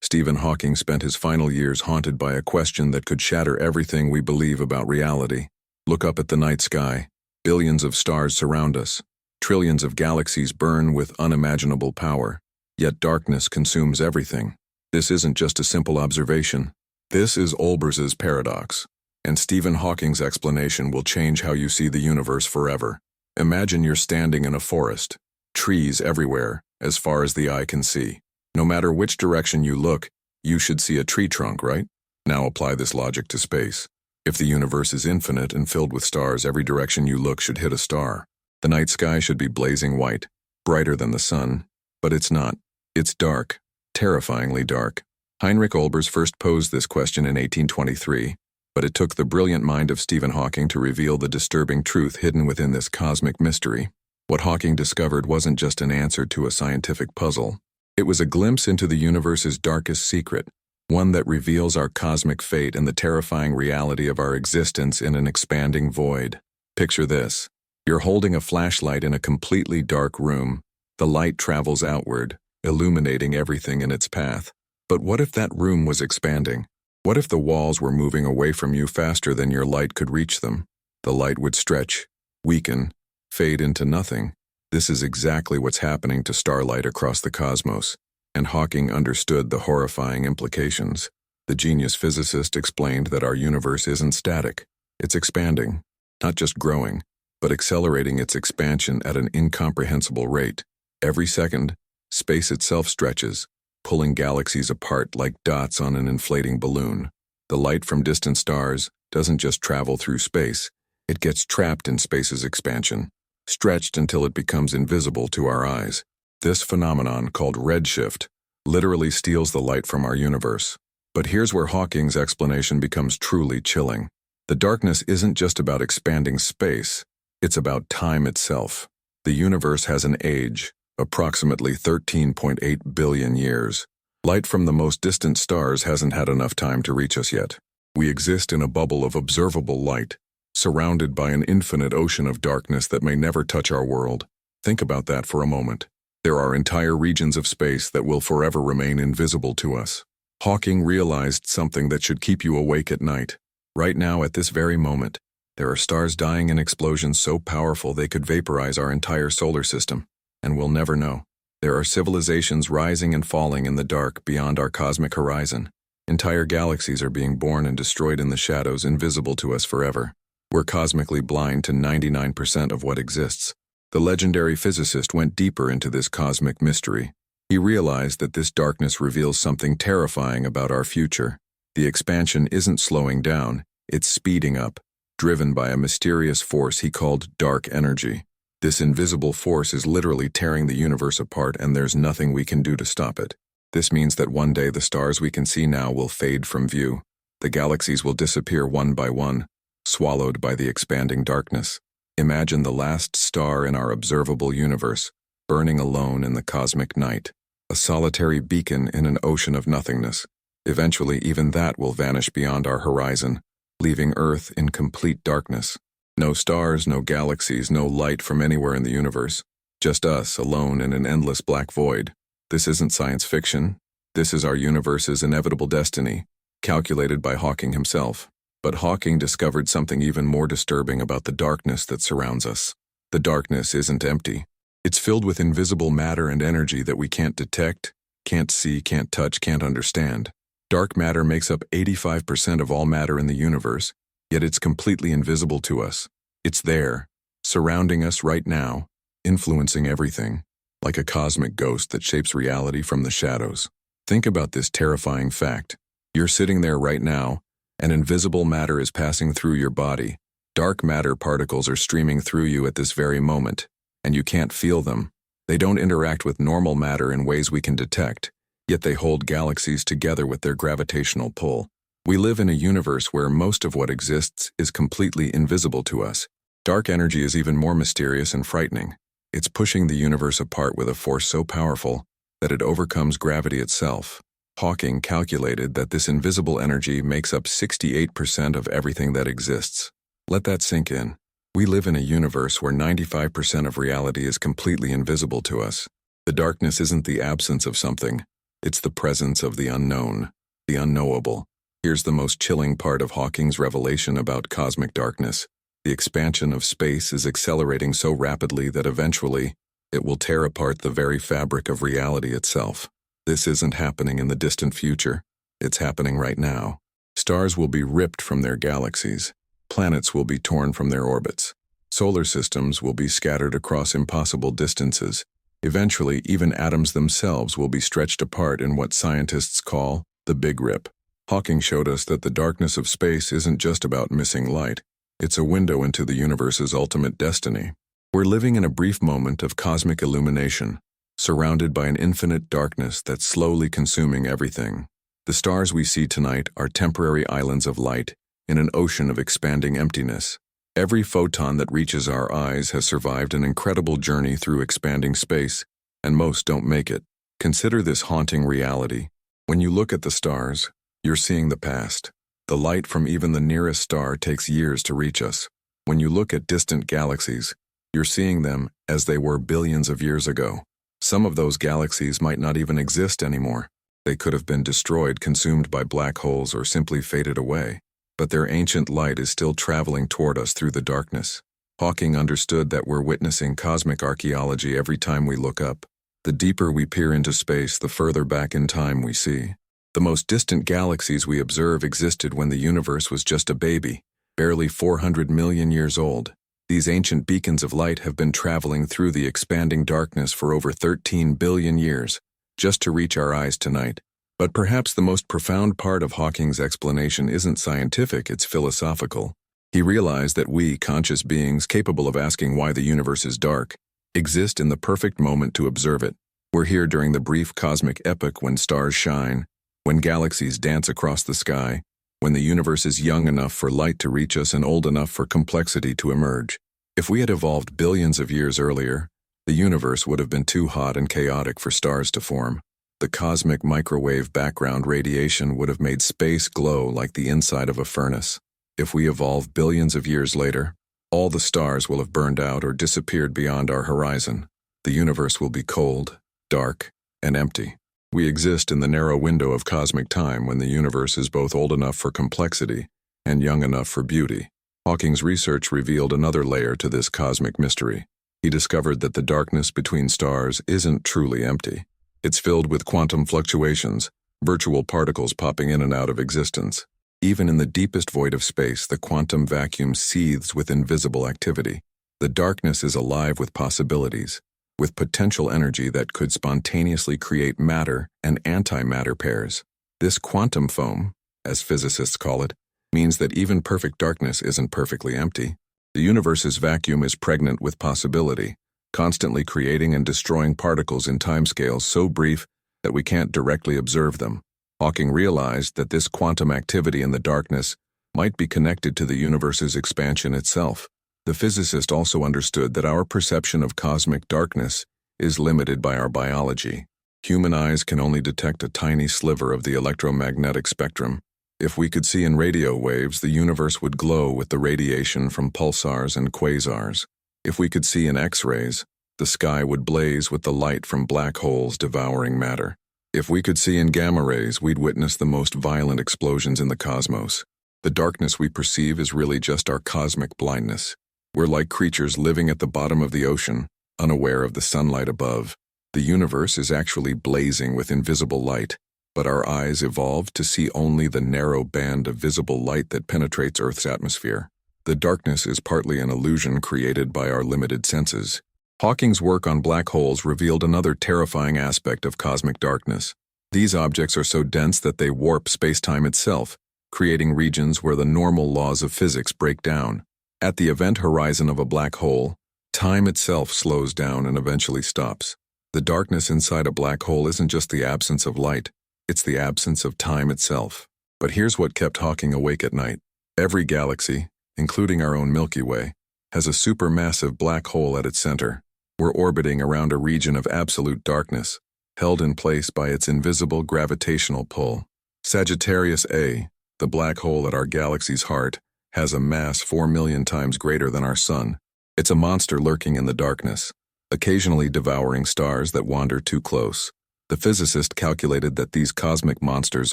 Stephen Hawking spent his final years haunted by a question that could shatter everything we believe about reality. Look up at the night sky. Billions of stars surround us. Trillions of galaxies burn with unimaginable power. Yet darkness consumes everything. This isn't just a simple observation. This is Olbers's paradox, and Stephen Hawking's explanation will change how you see the universe forever. Imagine you're standing in a forest. Trees everywhere, as far as the eye can see. No matter which direction you look, you should see a tree trunk, right? Now apply this logic to space. If the universe is infinite and filled with stars, every direction you look should hit a star. The night sky should be blazing white, brighter than the sun, but it's not. It's dark, terrifyingly dark. Heinrich Olbers first posed this question in 1823, but it took the brilliant mind of Stephen Hawking to reveal the disturbing truth hidden within this cosmic mystery. What Hawking discovered wasn't just an answer to a scientific puzzle. It was a glimpse into the universe's darkest secret, one that reveals our cosmic fate and the terrifying reality of our existence in an expanding void. Picture this. You're holding a flashlight in a completely dark room. The light travels outward, illuminating everything in its path. But what if that room was expanding? What if the walls were moving away from you faster than your light could reach them? The light would stretch, weaken, fade into nothing. This is exactly what's happening to starlight across the cosmos, and Hawking understood the horrifying implications. The genius physicist explained that our universe isn't static. It's expanding, not just growing, but accelerating its expansion at an incomprehensible rate. Every second, space itself stretches, pulling galaxies apart like dots on an inflating balloon. The light from distant stars doesn't just travel through space, it gets trapped in space's expansion, stretched until it becomes invisible to our eyes. This phenomenon, called redshift, literally steals the light from our universe. But here's where Hawking's explanation becomes truly chilling. The darkness isn't just about expanding space, it's about time itself. The universe has an age, approximately 13.8 billion years. Light from the most distant stars hasn't had enough time to reach us yet. We exist in a bubble of observable light, surrounded by an infinite ocean of darkness that may never touch our world. Think about that for a moment. There are entire regions of space that will forever remain invisible to us. Hawking realized something that should keep you awake at night. Right now, at this very moment, there are stars dying in explosions so powerful they could vaporize our entire solar system, and we'll never know. There are civilizations rising and falling in the dark beyond our cosmic horizon. Entire galaxies are being born and destroyed in the shadows, invisible to us forever. We're cosmically blind to 99% of what exists. The legendary physicist went deeper into this cosmic mystery. He realized that this darkness reveals something terrifying about our future. The expansion isn't slowing down, it's speeding up, driven by a mysterious force he called dark energy. This invisible force is literally tearing the universe apart, and there's nothing we can do to stop it. This means that one day the stars we can see now will fade from view. The galaxies will disappear one by one, swallowed by the expanding darkness. Imagine the last star in our observable universe, burning alone in the cosmic night, a solitary beacon in an ocean of nothingness. Eventually, even that will vanish beyond our horizon, leaving Earth in complete darkness. No stars, no galaxies, no light from anywhere in the universe. Just us, alone in an endless black void. This isn't science fiction. This is our universe's inevitable destiny, calculated by Hawking himself. But Hawking discovered something even more disturbing about the darkness that surrounds us. The darkness isn't empty. It's filled with invisible matter and energy that we can't detect, can't see, can't touch, can't understand. Dark matter makes up 85% of all matter in the universe, yet it's completely invisible to us. It's there, surrounding us right now, influencing everything, like a cosmic ghost that shapes reality from the shadows. Think about this terrifying fact. You're sitting there right now, and invisible matter is passing through your body. Dark matter particles are streaming through you at this very moment, and you can't feel them. They don't interact with normal matter in ways we can detect, yet they hold galaxies together with their gravitational pull. We live in a universe where most of what exists is completely invisible to us. Dark energy is even more mysterious and frightening. It's pushing the universe apart with a force so powerful that it overcomes gravity itself. Hawking calculated that this invisible energy makes up 68% of everything that exists. Let that sink in. We live in a universe where 95% of reality is completely invisible to us. The darkness isn't the absence of something. It's the presence of the unknown, the unknowable. Here's the most chilling part of Hawking's revelation about cosmic darkness. The expansion of space is accelerating so rapidly that eventually, it will tear apart the very fabric of reality itself. This isn't happening in the distant future. It's happening right now. Stars will be ripped from their galaxies. Planets will be torn from their orbits. Solar systems will be scattered across impossible distances. Eventually, even atoms themselves will be stretched apart in what scientists call the Big Rip. Hawking showed us that the darkness of space isn't just about missing light. It's a window into the universe's ultimate destiny. We're living in a brief moment of cosmic illumination, surrounded by an infinite darkness that's slowly consuming everything. The stars we see tonight are temporary islands of light in an ocean of expanding emptiness. Every photon that reaches our eyes has survived an incredible journey through expanding space, and most don't make it. Consider this haunting reality. When you look at the stars, you're seeing the past. The light from even the nearest star takes years to reach us. When you look at distant galaxies, you're seeing them as they were billions of years ago. Some of those galaxies might not even exist anymore. They could have been destroyed, consumed by black holes, or simply faded away. But their ancient light is still traveling toward us through the darkness. Hawking understood that we're witnessing cosmic archaeology every time we look up. The deeper we peer into space, the further back in time we see. The most distant galaxies we observe existed when the universe was just a baby, barely 400 million years old. These ancient beacons of light have been traveling through the expanding darkness for over 13 billion years, just to reach our eyes tonight. But perhaps the most profound part of Hawking's explanation isn't scientific, it's philosophical. He realized that we, conscious beings capable of asking why the universe is dark, exist in the perfect moment to observe it. We're here during the brief cosmic epoch when stars shine, when galaxies dance across the sky, when the universe is young enough for light to reach us and old enough for complexity to emerge. If we had evolved billions of years earlier, the universe would have been too hot and chaotic for stars to form. The cosmic microwave background radiation would have made space glow like the inside of a furnace. If we evolve billions of years later, all the stars will have burned out or disappeared beyond our horizon. The universe will be cold, dark, and empty. We exist in the narrow window of cosmic time when the universe is both old enough for complexity and young enough for beauty. Hawking's research revealed another layer to this cosmic mystery. He discovered that the darkness between stars isn't truly empty. It's filled with quantum fluctuations, virtual particles popping in and out of existence. Even in the deepest void of space, the quantum vacuum seethes with invisible activity. The darkness is alive with possibilities, with potential energy that could spontaneously create matter and antimatter pairs. This quantum foam, as physicists call it, means that even perfect darkness isn't perfectly empty. The universe's vacuum is pregnant with possibility, constantly creating and destroying particles in timescales so brief that we can't directly observe them. Hawking realized that this quantum activity in the darkness might be connected to the universe's expansion itself. The physicist also understood that our perception of cosmic darkness is limited by our biology. Human eyes can only detect a tiny sliver of the electromagnetic spectrum. If we could see in radio waves, the universe would glow with the radiation from pulsars and quasars. If we could see in X-rays, the sky would blaze with the light from black holes devouring matter. If we could see in gamma rays, we'd witness the most violent explosions in the cosmos. The darkness we perceive is really just our cosmic blindness. We're like creatures living at the bottom of the ocean, unaware of the sunlight above. The universe is actually blazing with invisible light, but our eyes evolved to see only the narrow band of visible light that penetrates Earth's atmosphere. The darkness is partly an illusion created by our limited senses. Hawking's work on black holes revealed another terrifying aspect of cosmic darkness. These objects are so dense that they warp space-time itself, creating regions where the normal laws of physics break down. At the event horizon of a black hole, time itself slows down and eventually stops. The darkness inside a black hole isn't just the absence of light, it's the absence of time itself. But here's what kept Hawking awake at night. Every galaxy, including our own Milky Way, has a supermassive black hole at its center. We're orbiting around a region of absolute darkness, held in place by its invisible gravitational pull. Sagittarius A, the black hole at our galaxy's heart, has a mass 4 million times greater than our sun. It's a monster lurking in the darkness, occasionally devouring stars that wander too close. The physicist calculated that these cosmic monsters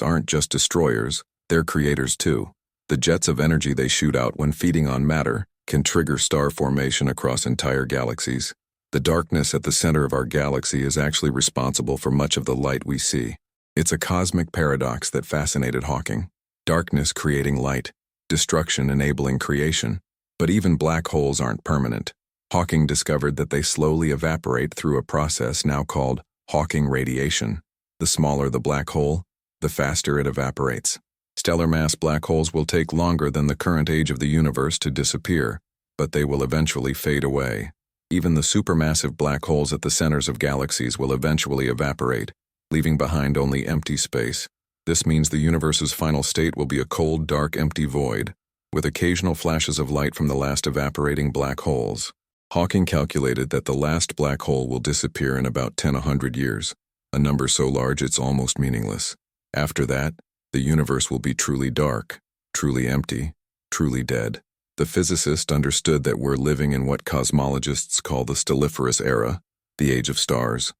aren't just destroyers, they're creators too. The jets of energy they shoot out when feeding on matter can trigger star formation across entire galaxies. The darkness at the center of our galaxy is actually responsible for much of the light we see. It's a cosmic paradox that fascinated Hawking. Darkness creating light, destruction enabling creation. But even black holes aren't permanent. Hawking discovered that they slowly evaporate through a process now called Hawking radiation. The smaller the black hole, the faster it evaporates. Stellar mass black holes will take longer than the current age of the universe to disappear, but they will eventually fade away. Even the supermassive black holes at the centers of galaxies will eventually evaporate, leaving behind only empty space. This means the universe's final state will be a cold, dark, empty void, with occasional flashes of light from the last evaporating black holes. Hawking calculated that the last black hole will disappear in about 10–100 years, a number so large it's almost meaningless. After that, the universe will be truly dark, truly empty, truly dead. The physicist understood that we're living in what cosmologists call the stelliferous era, the age of stars.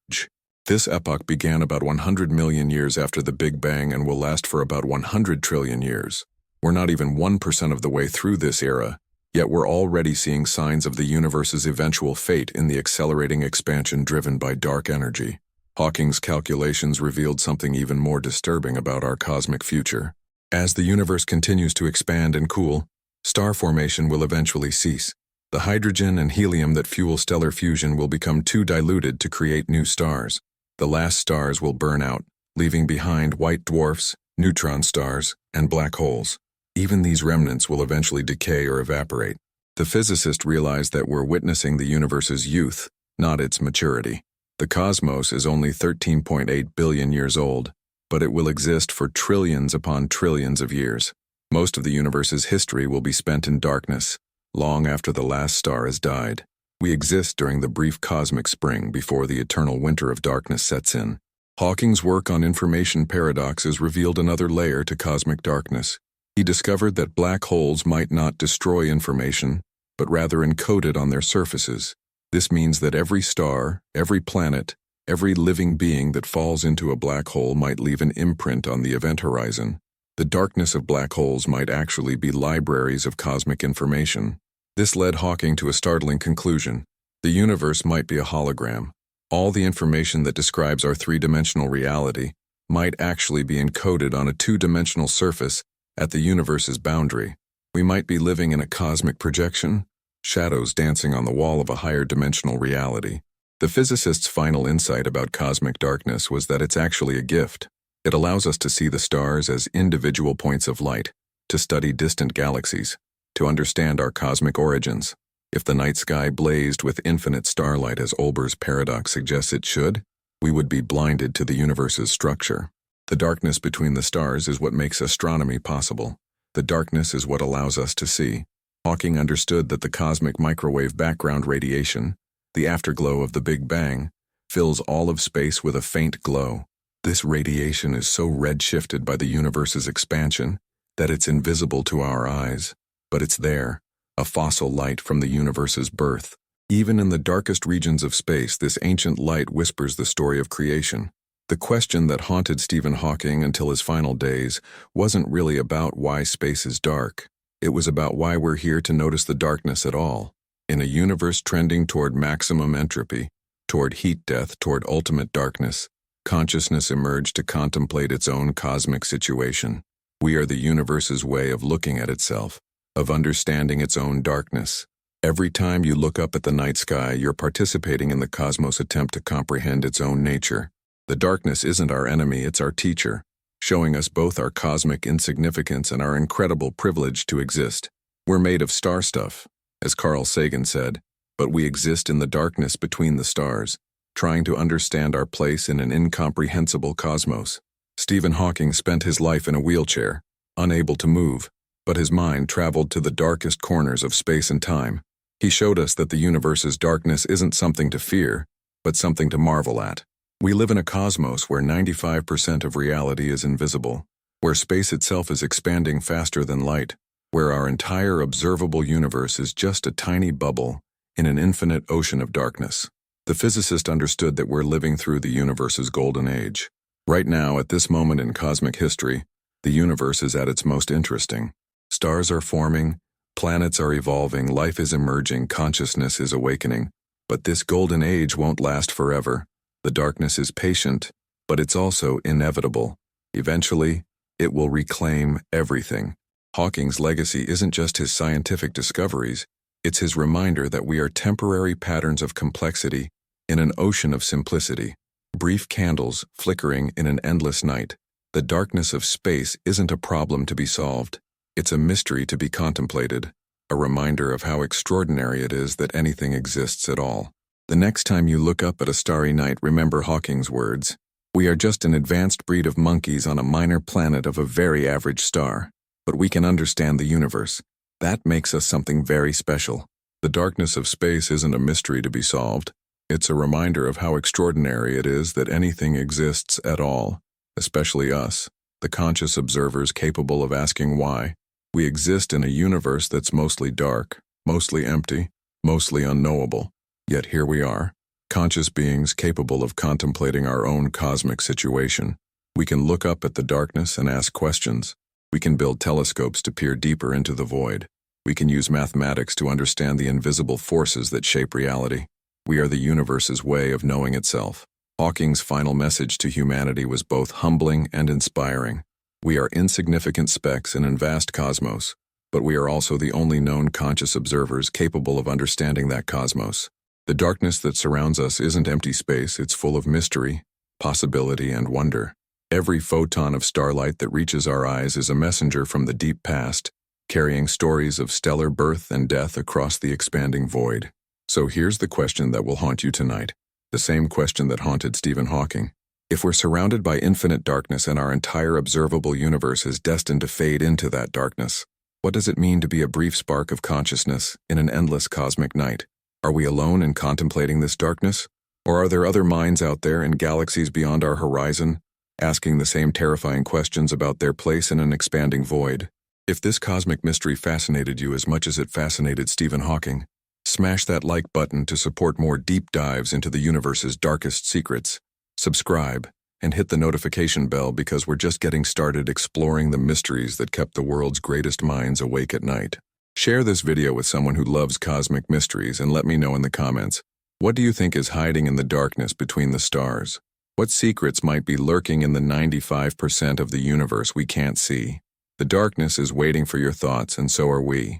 This epoch began about 100 million years after the Big Bang and will last for about 100 trillion years. We're not even 1% of the way through this era, yet we're already seeing signs of the universe's eventual fate in the accelerating expansion driven by dark energy. Hawking's calculations revealed something even more disturbing about our cosmic future. As the universe continues to expand and cool, star formation will eventually cease. The hydrogen and helium that fuel stellar fusion will become too diluted to create new stars. The last stars will burn out, leaving behind white dwarfs, neutron stars, and black holes. Even these remnants will eventually decay or evaporate. The physicist realized that we're witnessing the universe's youth, not its maturity. The cosmos is only 13.8 billion years old, but it will exist for trillions upon trillions of years. Most of the universe's history will be spent in darkness, long after the last star has died. We exist during the brief cosmic spring before the eternal winter of darkness sets in. Hawking's work on information paradoxes revealed another layer to cosmic darkness. He discovered that black holes might not destroy information, but rather encode it on their surfaces. This means that every star, every planet, every living being that falls into a black hole might leave an imprint on the event horizon. The darkness of black holes might actually be libraries of cosmic information. This led Hawking to a startling conclusion. The universe might be a hologram. All the information that describes our three-dimensional reality might actually be encoded on a two-dimensional surface at the universe's boundary. We might be living in a cosmic projection, shadows dancing on the wall of a higher dimensional reality. The physicist's final insight about cosmic darkness was that it's actually a gift. It allows us to see the stars as individual points of light, to study distant galaxies, to understand our cosmic origins. If the night sky blazed with infinite starlight as Olber's paradox suggests it should, we would be blinded to the universe's structure. The darkness between the stars is what makes astronomy possible. The darkness is what allows us to see. Hawking understood that the cosmic microwave background radiation, the afterglow of the Big Bang, fills all of space with a faint glow. This radiation is so redshifted by the universe's expansion that it's invisible to our eyes. But it's there, a fossil light from the universe's birth. Even in the darkest regions of space, this ancient light whispers the story of creation. The question that haunted Stephen Hawking until his final days wasn't really about why space is dark. It was about why we're here to notice the darkness at all. In a universe trending toward maximum entropy, toward heat death, toward ultimate darkness, consciousness emerged to contemplate its own cosmic situation. We are the universe's way of looking at itself, of understanding its own darkness. Every time you look up at the night sky, you're participating in the cosmos' attempt to comprehend its own nature. The darkness isn't our enemy, it's our teacher, showing us both our cosmic insignificance and our incredible privilege to exist. We're made of star stuff, as Carl Sagan said, but we exist in the darkness between the stars, trying to understand our place in an incomprehensible cosmos. Stephen Hawking spent his life in a wheelchair, unable to move, but his mind traveled to the darkest corners of space and time. He showed us that the universe's darkness isn't something to fear, but something to marvel at. We live in a cosmos where 95% of reality is invisible, where space itself is expanding faster than light, where our entire observable universe is just a tiny bubble in an infinite ocean of darkness. The physicist understood that we're living through the universe's golden age. Right now, at this moment in cosmic history, the universe is at its most interesting. Stars are forming, planets are evolving, life is emerging, consciousness is awakening. But this golden age won't last forever. The darkness is patient, but it's also inevitable. Eventually, it will reclaim everything. Hawking's legacy isn't just his scientific discoveries, it's his reminder that we are temporary patterns of complexity in an ocean of simplicity. Brief candles flickering in an endless night. The darkness of space isn't a problem to be solved. It's a mystery to be contemplated, a reminder of how extraordinary it is that anything exists at all. The next time you look up at a starry night, remember Hawking's words. We are just an advanced breed of monkeys on a minor planet of a very average star. But we can understand the universe. That makes us something very special. The darkness of space isn't a mystery to be solved. It's a reminder of how extraordinary it is that anything exists at all, especially us, the conscious observers capable of asking why. We exist in a universe that's mostly dark, mostly empty, mostly unknowable. Yet here we are, conscious beings capable of contemplating our own cosmic situation. We can look up at the darkness and ask questions. We can build telescopes to peer deeper into the void. We can use mathematics to understand the invisible forces that shape reality. We are the universe's way of knowing itself. Hawking's final message to humanity was both humbling and inspiring. We are insignificant specks in a vast cosmos, but we are also the only known conscious observers capable of understanding that cosmos. The darkness that surrounds us isn't empty space, it's full of mystery, possibility, and wonder. Every photon of starlight that reaches our eyes is a messenger from the deep past, carrying stories of stellar birth and death across the expanding void. So here's the question that will haunt you tonight, the same question that haunted Stephen Hawking. If we're surrounded by infinite darkness and our entire observable universe is destined to fade into that darkness, what does it mean to be a brief spark of consciousness in an endless cosmic night? Are we alone in contemplating this darkness? Or are there other minds out there in galaxies beyond our horizon, asking the same terrifying questions about their place in an expanding void? If this cosmic mystery fascinated you as much as it fascinated Stephen Hawking, smash that like button to support more deep dives into the universe's darkest secrets. Subscribe, and hit the notification bell because we're just getting started exploring the mysteries that kept the world's greatest minds awake at night. Share this video with someone who loves cosmic mysteries and let me know in the comments. What do you think is hiding in the darkness between the stars? What secrets might be lurking in the 95% of the universe we can't see? The darkness is waiting for your thoughts, and so are we.